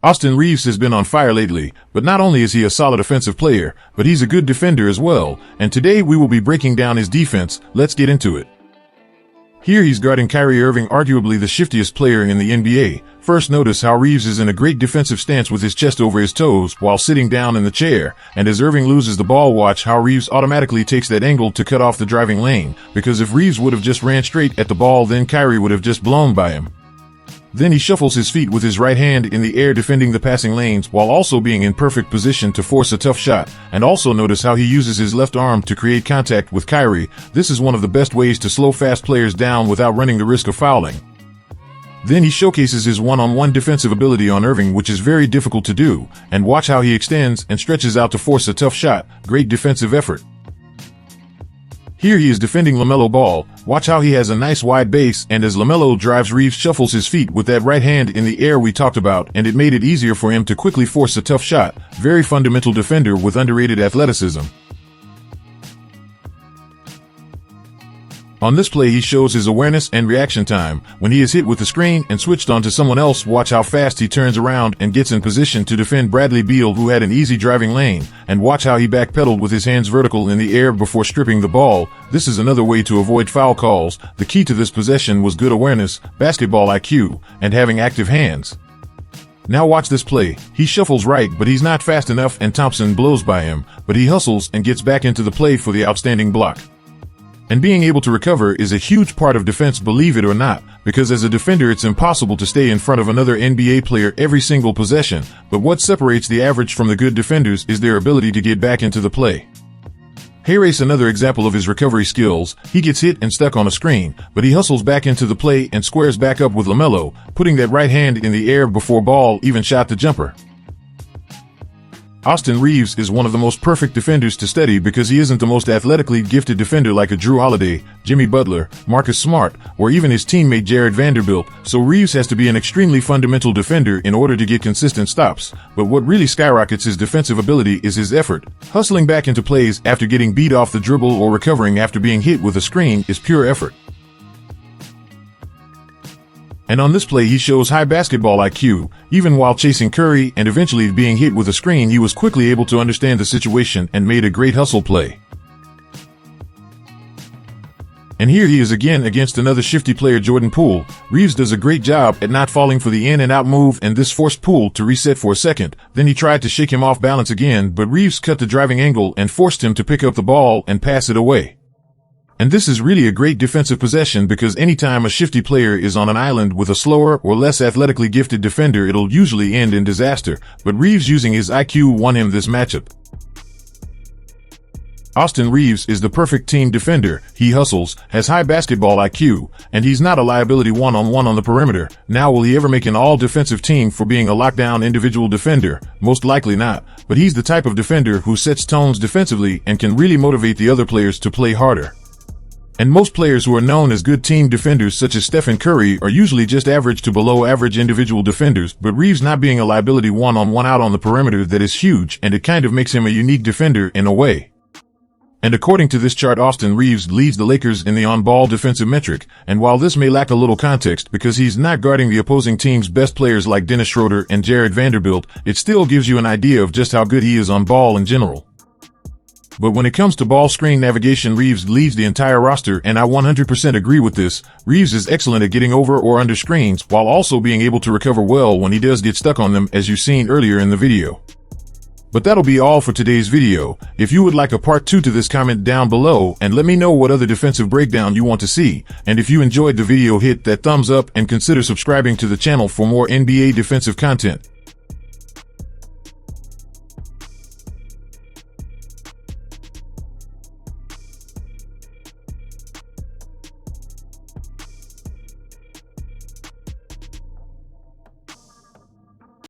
Austin Reaves has been on fire lately, but not only is he a solid offensive player, but he's a good defender as well, and today we will be breaking down his defense. Let's get into it. Here he's guarding Kyrie Irving, arguably the shiftiest player in the NBA. First, notice how Reaves is in a great defensive stance with his chest over his toes while sitting down in the chair, and as Irving loses the ball, watch how Reaves automatically takes that angle to cut off the driving lane, because if Reaves would have just ran straight at the ball, then Kyrie would have just blown by him. Then he shuffles his feet with his right hand in the air, defending the passing lanes while also being in perfect position to force a tough shot. And also notice how he uses his left arm to create contact with Kyrie. This is one of the best ways to slow fast players down without running the risk of fouling. Then he showcases his one-on-one defensive ability on Irving, which is very difficult to do. And watch how he extends and stretches out to force a tough shot. Great defensive effort. Here he is defending LaMelo Ball. Watch how he has a nice wide base, and as LaMelo drives, Reaves shuffles his feet with that right hand in the air we talked about, and it made it easier for him to quickly force a tough shot. Very fundamental defender with underrated athleticism. On this play, he shows his awareness and reaction time. When he is hit with the screen and switched on to someone else, watch how fast he turns around and gets in position to defend Bradley Beal, who had an easy driving lane. And watch how he backpedaled with his hands vertical in the air before stripping the ball. This is another way to avoid foul calls. The key to this possession was good awareness, basketball IQ, and having active hands. Now watch this play. He shuffles right, but he's not fast enough, and Thompson blows by him, but he hustles and gets back into the play for the outstanding block. And being able to recover is a huge part of defense, believe it or not, because as a defender it's impossible to stay in front of another NBA player every single possession, but what separates the average from the good defenders is their ability to get back into the play. Reaves, another example of his recovery skills. He gets hit and stuck on a screen, but he hustles back into the play and squares back up with LaMelo, putting that right hand in the air before Ball even shot the jumper. Austin Reaves is one of the most perfect defenders to study because he isn't the most athletically gifted defender like a Drew Holiday, Jimmy Butler, Marcus Smart, or even his teammate Jared Vanderbilt, so Reaves has to be an extremely fundamental defender in order to get consistent stops. But what really skyrockets his defensive ability is his effort. Hustling back into plays after getting beat off the dribble or recovering after being hit with a screen is pure effort. And on this play, he shows high basketball IQ. Even while chasing Curry and eventually being hit with a screen, he was quickly able to understand the situation and made a great hustle play. And here he is again against another shifty player, Jordan Poole. Reaves does a great job at not falling for the in and out move, and this forced Poole to reset for a second. Then he tried to shake him off balance again, but Reaves cut the driving angle and forced him to pick up the ball and pass it away. And this is really a great defensive possession because anytime a shifty player is on an island with a slower or less athletically gifted defender, it'll usually end in disaster. But Reaves, using his IQ, won him this matchup. Austin Reaves is the perfect team defender. He hustles, has high basketball IQ, and he's not a liability one-on-one on the perimeter. Now, will he ever make an all-defensive team for being a lockdown individual defender? Most likely not, but he's the type of defender who sets tones defensively and can really motivate the other players to play harder. And most players who are known as good team defenders, such as Stephen Curry, are usually just average to below average individual defenders, but Reaves not being a liability one-on-one out on the perimeter, that is huge, and it kind of makes him a unique defender in a way. And according to this chart, Austin Reaves leads the Lakers in the on-ball defensive metric, and while this may lack a little context because he's not guarding the opposing team's best players like Dennis Schroeder and Jared Vanderbilt, it still gives you an idea of just how good he is on ball in general. But when it comes to ball screen navigation, Reaves leads the entire roster, and I 100% agree with this. Reaves is excellent at getting over or under screens, while also being able to recover well when he does get stuck on them, as you've seen earlier in the video. But that'll be all for today's video. If you would like a part 2 to this, comment down below and let me know what other defensive breakdown you want to see. And if you enjoyed the video, hit that thumbs up and consider subscribing to the channel for more NBA defensive content.